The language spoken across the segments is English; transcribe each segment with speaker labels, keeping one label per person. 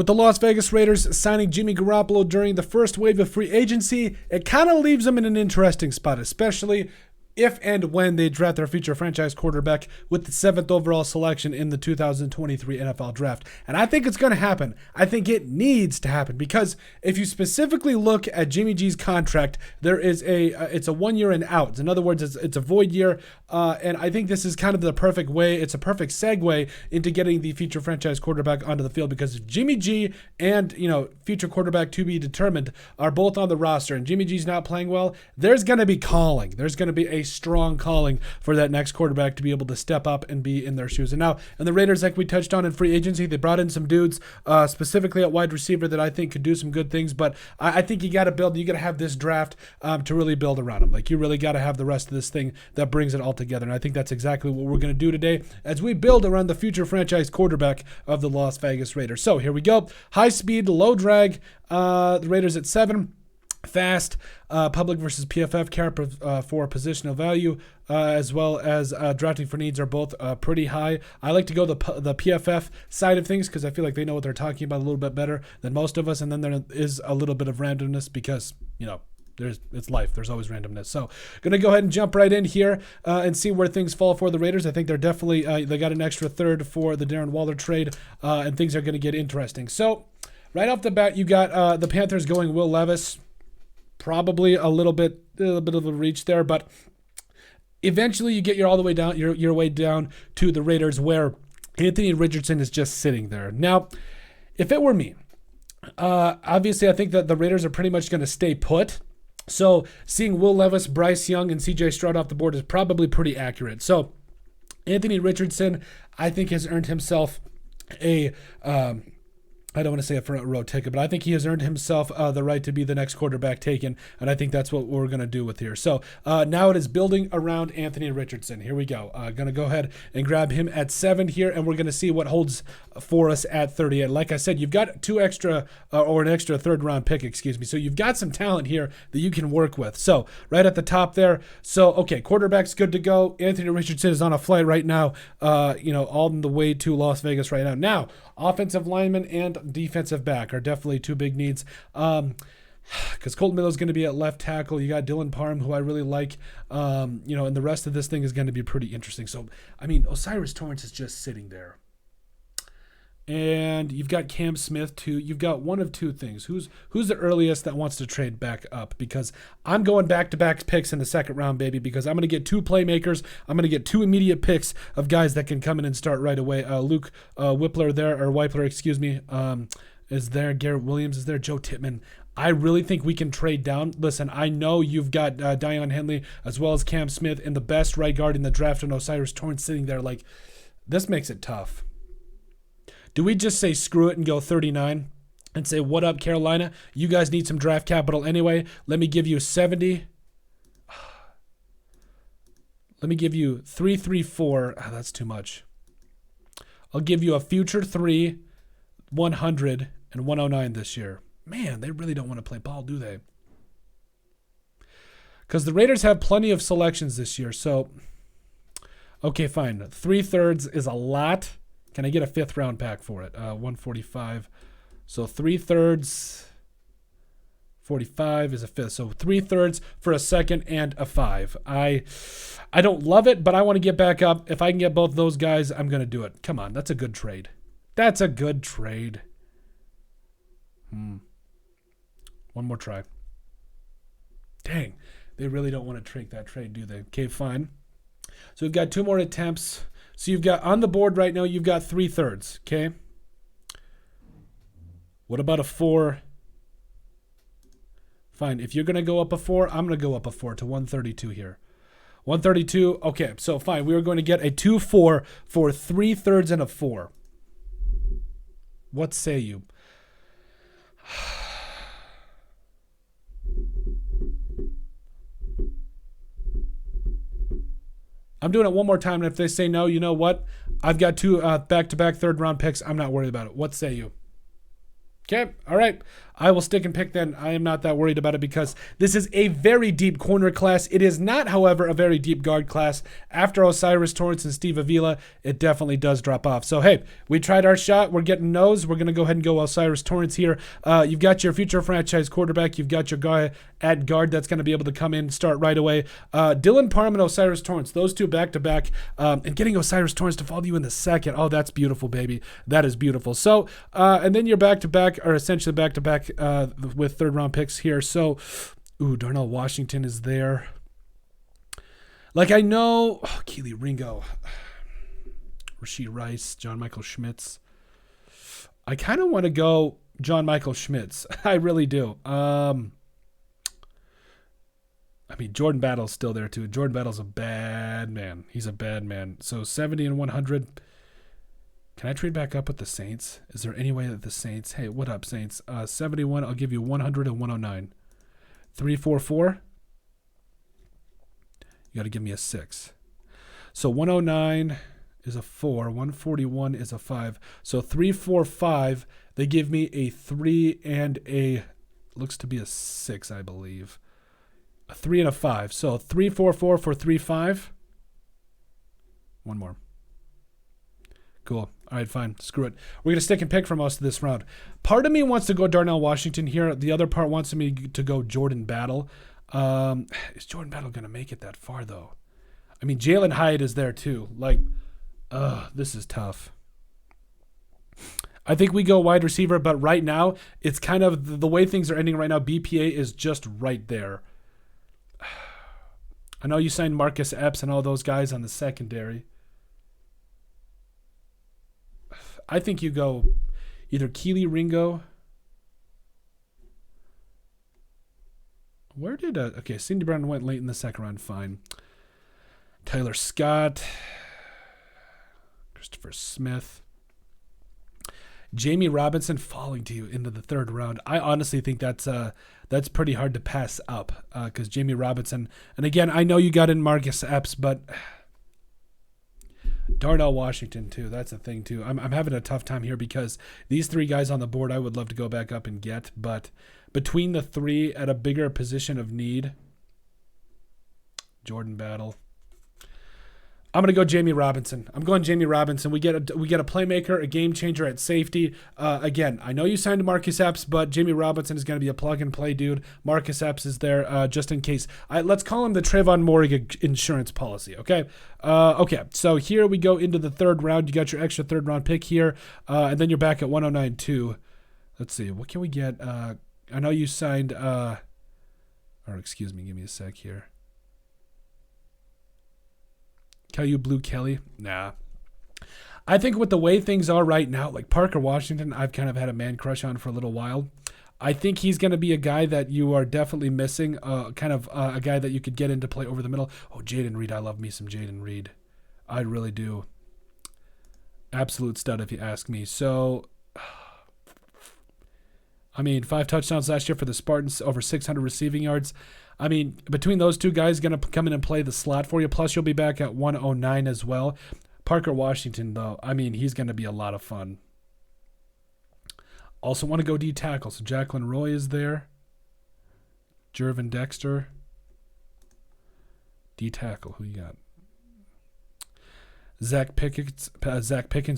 Speaker 1: With the Las Vegas Raiders signing Jimmy Garoppolo during the first wave of free agency, it kind of leaves them in an interesting spot, especially if and when they draft their future franchise quarterback with the 7th overall selection in the 2023 NFL draft. And I think it's going to happen. I think it needs to happen because if you specifically look at Jimmy G's contract, there is it's a 1 year and out. In other words, it's a void year. And I think this is kind of the perfect way. It's a perfect segue into getting the future franchise quarterback onto the field because if Jimmy G and, future quarterback to be determined are both on the roster and Jimmy G's not playing well, there's going to be calling. There's going to be a strong calling for that next quarterback to be able to step up and be in their shoes. And now, and the Raiders, like we touched on in free agency, they brought in some dudes, specifically at wide receiver that I think could do some good things. But I think you got to have this draft to really build around them. Like you really got to have the rest of this thing that brings it all together. And I think that's exactly what we're going to do today as we build around the future franchise quarterback of the Las Vegas Raiders. So here we go. High speed, low drag. The Raiders at 7. Fast, public versus PFF, care for positional value, as well as drafting for needs are both pretty high. I like to go the PFF side of things because I feel like they know what they're talking about a little bit better than most of us. And then there is a little bit of randomness because, it's life. There's always randomness. So going to go ahead and jump right in here and see where things fall for the Raiders. I think they're definitely, they got an extra third for the Darren Waller trade and things are going to get interesting. So right off the bat, you got the Panthers going Will Levis. Probably a little bit of a reach there, but eventually you get your way down to the Raiders where Anthony Richardson is just sitting there. Now, if it were me, obviously I think that the Raiders are pretty much going to stay put. So seeing Will Levis, Bryce Young, and CJ Stroud off the board is probably pretty accurate. So Anthony Richardson, I think, has earned himself a I don't want to say a front row ticket, but I think he has earned himself the right to be the next quarterback taken, and I think that's what we're going to do with here. So now it is building around Anthony Richardson. Here we go. Going to go ahead and grab him at 7 here, and we're going to see what holds for us at 38. Like I said, you've got an extra third-round pick, excuse me. So you've got some talent here that you can work with. So right at the top there. So, okay, quarterback's good to go. Anthony Richardson is on a flight right now, all the way to Las Vegas right now. Now, offensive lineman and defensive back are definitely two big needs. Because Colton Miller is going to be at left tackle. You got Dylan Parham, who I really like. And the rest of this thing is going to be pretty interesting. So, Osiris Torrance is just sitting there. And you've got Cam Smith too. You've got one of two things. Who's the earliest that wants to trade back up? Because I'm going back-to-back picks in the second round, baby, because I'm going to get 2 playmakers. I'm going to get 2 immediate picks of guys that can come in and start right away. Luke Weipler, excuse me, is there. Garrett Williams is there. Joe Tippmann. I really think we can trade down. Listen, I know you've got Deion Henley as well as Cam Smith and the best right guard in the draft and Osiris Torrance sitting there. Like, this makes it tough. Do we just say screw it and go 39 and say, what up, Carolina? You guys need some draft capital anyway. Let me give you 70. Let me give you 334. That's too much. I'll give you a future 3, 100, and 109 this year. Man, they really don't want to play ball, do they? Because the Raiders have plenty of selections this year. So, okay, fine. 3/3 is a lot. Can I get a 5th round pack for it? 145. So 3/3, 45 is a 5th. So 3/3 for a 2nd and a 5. I don't love it, but I want to get back up. If I can get both those guys, I'm going to do it. Come on, that's a good trade. That's a good trade. One more try. Dang, they really don't want to take that trade, do they? Okay, fine. So we've got 2 more attempts. So you've got on the board right now, you've got 3/3, okay? What about a 4? Fine. If you're going to go up a 4, I'm going to go up a 4 to 132 here. 132, okay, so fine. We are going to get a 2-4 for 3/3 and a 4. What say you? I'm doing it one more time, and if they say no, you know what? I've got 2 back-to-back third-round picks. I'm not worried about it. What say you? Okay, all right. I will stick and pick then. I am not that worried about it because this is a very deep corner class. It is not, however, a very deep guard class. After Osiris Torrance and Steve Avila, it definitely does drop off. So, hey, we tried our shot. We're getting no's. We're going to go ahead and go Osiris Torrance here. You've got your future franchise quarterback. You've got your guy at guard that's going to be able to come in and start right away. Dylan Parham and Osiris Torrance, those two back-to-back. And getting Osiris Torrance to follow you in the second. Oh, that's beautiful, baby. That is beautiful. So, and then you're back-to-back, or essentially back-to-back with third-round picks here. So, Darnell Washington is there. Like, I know, Keely Ringo, Rashid Rice, John Michael Schmitz. I kind of want to go John Michael Schmitz. I really do. I mean, Jordan Battle's still there, too. Jordan Battle's a bad man. He's a bad man. So, 70 and 100. Can I trade back up with the Saints? Is there any way that the Saints... Hey, what up, Saints? 71, I'll give you 100 and 109. 344. You got to give me a 6. So 109 is a 4. 141 is a 5. So 345, they give me a 3 and a... Looks to be a 6, I believe. A 3 and a 5. So 344 for 35. One more. Cool. All right, fine. Screw it. We're going to stick and pick for most of this round. Part of me wants to go Darnell Washington here. The other part wants me to go Jordan Battle. Is Jordan Battle going to make it that far, though? I mean, Jalen Hyatt is there, too. Like, this is tough. I think we go wide receiver, but right now, it's kind of the way things are ending right now. BPA is just right there. I know you signed Marcus Epps and all those guys on the secondary. I think you go either Keely Ringo. Where did... okay, Cindy Brown went late in the second round. Fine. Tyler Scott. Christopher Smith. Jamie Robinson falling to you into the third round. I honestly think that's pretty hard to pass up because Jamie Robinson... And again, I know you got in Marcus Epps, but... Darnell Washington, too. That's a thing, too. I'm having a tough time here because these three guys on the board I would love to go back up and get, but between the three at a bigger position of need, Jordan Battle. I'm going to go Jamie Robinson. I'm going Jamie Robinson. We get a playmaker, a game changer at safety. Again, I know you signed Marcus Epps, but Jamie Robinson is going to be a plug-and-play dude. Marcus Epps is there just in case. Let's call him the Trayvon Morgan insurance policy, okay? Okay, so here we go into the third round. You got your extra third-round pick here, and then you're back at 109 too. Let's see. What can we get? I know you signed or excuse me, give me a sec here. Caillou Blue Kelly? Nah. I think with the way things are right now, like Parker Washington, I've kind of had a man crush on for a little while. I think he's going to be a guy that you are definitely missing, kind of a guy that you could get into play over the middle. Oh, Jaden Reed. I love me some Jaden Reed. I really do. Absolute stud if you ask me. So, I mean, 5 touchdowns last year for the Spartans, over 600 receiving yards. I mean, between those two guys, going to come in and play the slot for you. Plus, you'll be back at 109 as well. Parker Washington, though, I mean, he's going to be a lot of fun. Also want to go D tackle. So Jacqueline Roy is there. Jervin Dexter. D tackle. Who you got? Zach Pickens,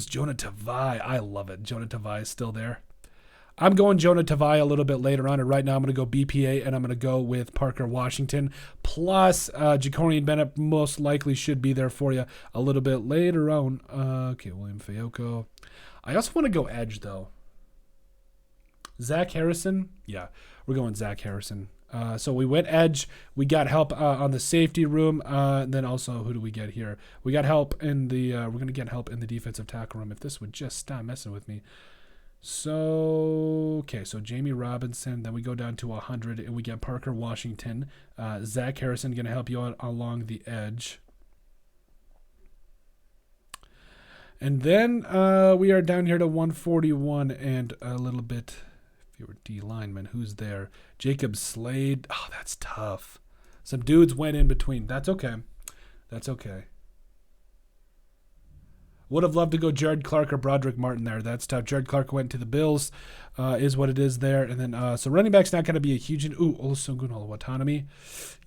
Speaker 1: Jonah Tavai. I love it. Jonah Tavai is still there. I'm going Jonah Tavai a little bit later on, and right now I'm going to go BPA, and I'm going to go with Parker Washington. Plus, Jacorian Bennett most likely should be there for you a little bit later on. Okay, William Fayoko. I also want to go edge, though. Zach Harrison? Yeah, we're going Zach Harrison. So we went edge. We got help on the safety room. Then also, who do we get here? We got help in the. We're gonna get help in the defensive tackle room. If this would just stop messing with me. So okay, so Jamie Robinson. Then we go down to 100, and we get Parker Washington. Zach Harrison gonna help you out along the edge. And then we are down here to 141 and a little bit. If you were D lineman, who's there? Jacob Slade. Oh, that's tough. Some dudes went in between. That's okay. That's okay. Would have loved to go Jared Clark or Broderick Martin there. That's tough. Jared Clark went to the Bills, is what it is there. And then, so running back's not going to be a huge... Olusegun Oluwatimi.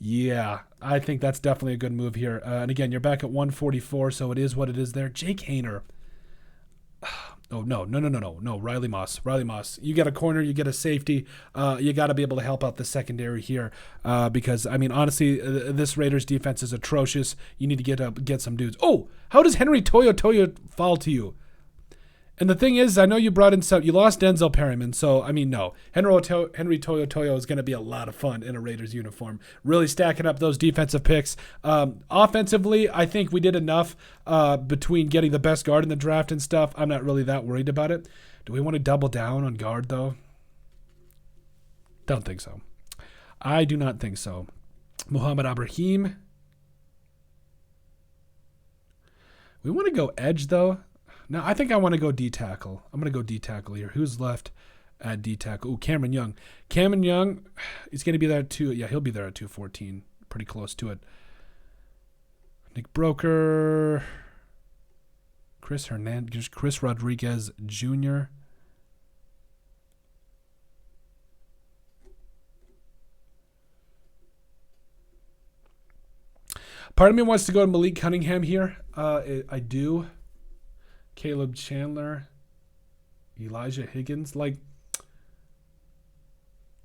Speaker 1: Yeah, I think that's definitely a good move here. And again, you're back at 144, so it is what it is there. Jake Hayner. Oh, no. Riley Moss. You get a corner, you get a safety. You got to be able to help out the secondary here because, I mean, honestly, this Raiders defense is atrocious. You need to get some dudes. Oh, how does Henry Toyo fall to you? And the thing is, I know you brought in you lost Denzel Perryman, so, I mean, no. Henry Toyo is going to be a lot of fun in a Raiders uniform. Really stacking up those defensive picks. Offensively, I think we did enough between getting the best guard in the draft and stuff. I'm not really that worried about it. Do we want to double down on guard, though? Don't think so. I do not think so. Muhammad Ibrahim. We want to go edge, though. No, I think I want to go D-tackle. I'm going to go D-tackle here. Who's left at D-tackle? Ooh, Cameron Young. Cameron Young, he's going to be there at he'll be there at 214. Pretty close to it. Nick Broker. Chris Hernandez. Chris Rodriguez Jr. Part of me wants to go to Malik Cunningham here. I do. Caleb Chandler, Elijah Higgins. Like,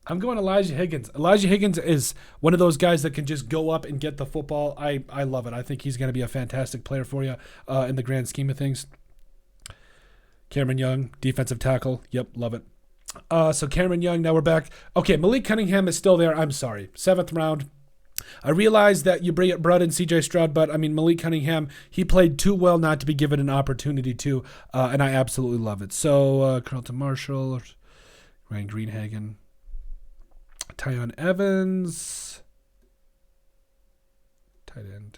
Speaker 1: I'm going Elijah Higgins. Elijah Higgins is one of those guys that can just go up and get the football. I love it. I think he's going to be a fantastic player for you in the grand scheme of things. Cameron Young, defensive tackle. Yep, love it. So Cameron Young, now we're back. Okay, Malik Cunningham is still there. I'm sorry. 7th round. I realize that you brought in CJ Stroud, but I mean, Malik Cunningham, he played too well not to be given an opportunity to, and I absolutely love it. So, Carlton Marshall, Ryan Greenhagen, Tyon Evans, tight end.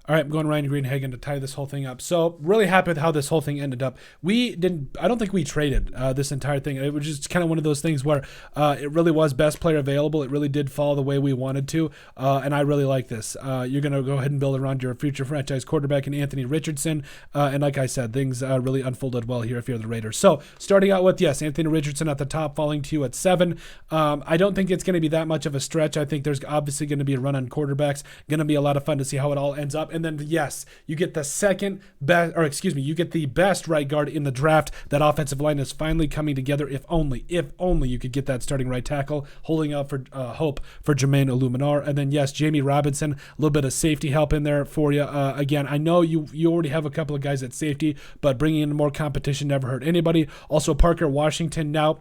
Speaker 1: All right, I'm going Ryan Greenhagen to tie this whole thing up. So really happy with how this whole thing ended up. I don't think we traded this entire thing. It was just kind of one of those things where it really was best player available. It really did fall the way we wanted to, and I really like this. You're going to go ahead and build around your future franchise quarterback in Anthony Richardson, and like I said, things really unfolded well here if you're the Raiders. So starting out with, yes, Anthony Richardson at the top, falling to you at 7. I don't think it's going to be that much of a stretch. I think there's obviously going to be a run on quarterbacks. Going to be a lot of fun to see how it all ends up. And then, yes, you get you get the best right guard in the draft. That offensive line is finally coming together. If only you could get that starting right tackle, holding out for hope for Jermaine Illuminar. And then, yes, Jamie Robinson, a little bit of safety help in there for you. Again, I know you already have a couple of guys at safety, but bringing in more competition never hurt anybody. Also, Parker Washington. Now,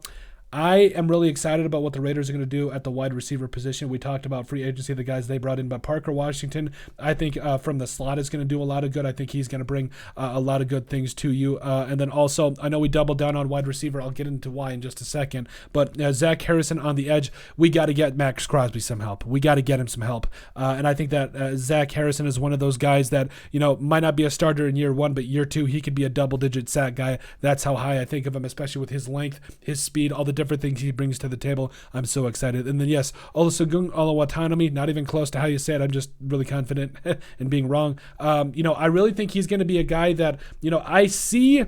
Speaker 1: I am really excited about what the Raiders are going to do at the wide receiver position. We talked about free agency, the guys they brought in, but Parker Washington, I think from the slot is going to do a lot of good. I think he's going to bring a lot of good things to you. And then also, I know we doubled down on wide receiver. I'll get into why in just a second. But Zach Harrison on the edge, we got to get Max Crosby some help. We got to get him some help. And I think that Zach Harrison is one of those guys that, might not be a starter in year 1, but year 2, he could be a double-digit sack guy. That's how high I think of him, especially with his length, his speed, all the different things he brings to the table. I'm so excited. And then, yes, Olusegun Oluwatimi, not even close to how you say it. I'm just really confident in being wrong. I really think he's going to be a guy that, I see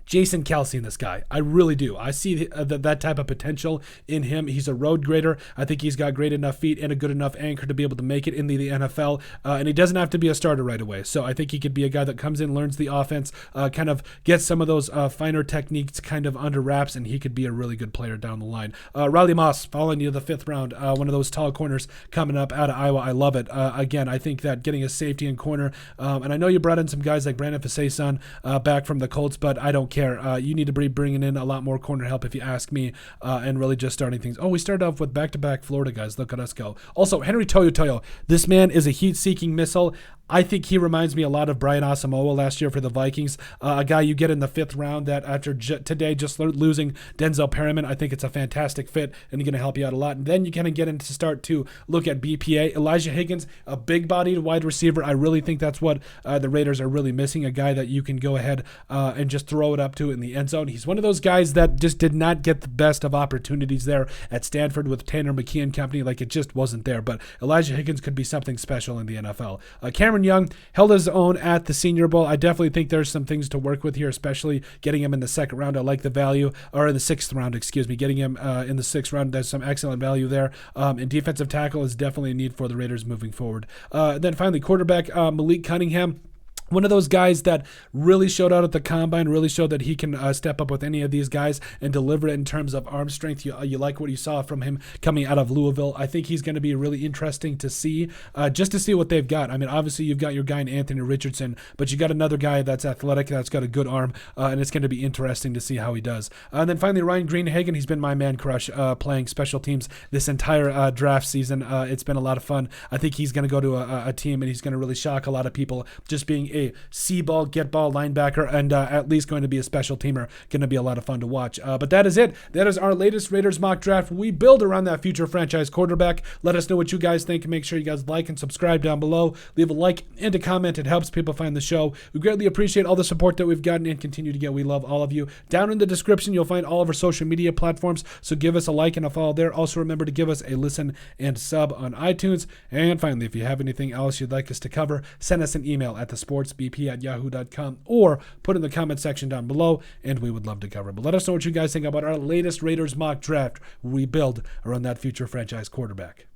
Speaker 1: Jason Kelce in this guy. I really do. I see that type of potential in him. He's a road grader. I think he's got great enough feet and a good enough anchor to be able to make it in the NFL. And he doesn't have to be a starter right away. So I think he could be a guy that comes in, learns the offense, kind of gets some of those finer techniques kind of under wraps, and he could be a really good player down the line. Riley Moss, following you the 5th round, one of those tall corners coming up out of Iowa. I love it. Again, I think that getting a safety and corner, and I know you brought in some guys like Brandon Faceson back from the Colts, but I don't care. You need to be bringing in a lot more corner help if you ask me, and really just starting things. Oh, we started off with back-to-back Florida guys. Look at us go. Also, Henry Toyo. This man is a heat-seeking missile. I think he reminds me a lot of Brian Asamoah last year for the Vikings, a guy you get in the 5th round that after today just losing Denzel Perryman, I think it's a fantastic fit and going to help you out a lot. And then you kind of get into start to look at BPA. Elijah Higgins, a big-bodied wide receiver. I really think that's what the Raiders are really missing, a guy that you can go ahead and just throw it up to in the end zone. He's one of those guys that just did not get the best of opportunities there at Stanford with Tanner McKee and company. Like, it just wasn't there. But Elijah Higgins could be something special in the NFL. Cameron Cameron Young held his own at the Senior Bowl. I definitely think there's some things to work with here, especially getting him in the second round. I like the value, or in the sixth round, excuse me. Getting him in the sixth round, there's some excellent value there. And defensive tackle is definitely a need for the Raiders moving forward. Then finally, quarterback Malik Cunningham. One of those guys that really showed out at the combine, really showed that he can step up with any of these guys and deliver it in terms of arm strength. You like what you saw from him coming out of Louisville. I think he's going to be really interesting to see, just to see what they've got. I mean, obviously you've got your guy in Anthony Richardson, but you got another guy that's athletic, that's got a good arm, and it's going to be interesting to see how he does. And then finally, Ryan Greenhagen. He's been my man crush playing special teams this entire draft season. It's been a lot of fun. I think he's going to go to a team and he's going to really shock a lot of people, just being a see-ball, get-ball linebacker, and at least going to be a special teamer. Going to be a lot of fun to watch. But that is it. That is our latest Raiders mock draft. We build around that future franchise quarterback. Let us know what you guys think. Make sure you guys like and subscribe down below. Leave a like and a comment. It helps people find the show. We greatly appreciate all the support that we've gotten and continue to get. We love all of you. Down in the description, you'll find all of our social media platforms, so give us a like and a follow there. Also, remember to give us a listen and sub on iTunes. And finally, if you have anything else you'd like us to cover, send us an email at thesportsbp@yahoo.com or put in the comment section down below, and we would love to cover it. But let us know what you guys think about our latest Raiders mock draft we build around that future franchise quarterback.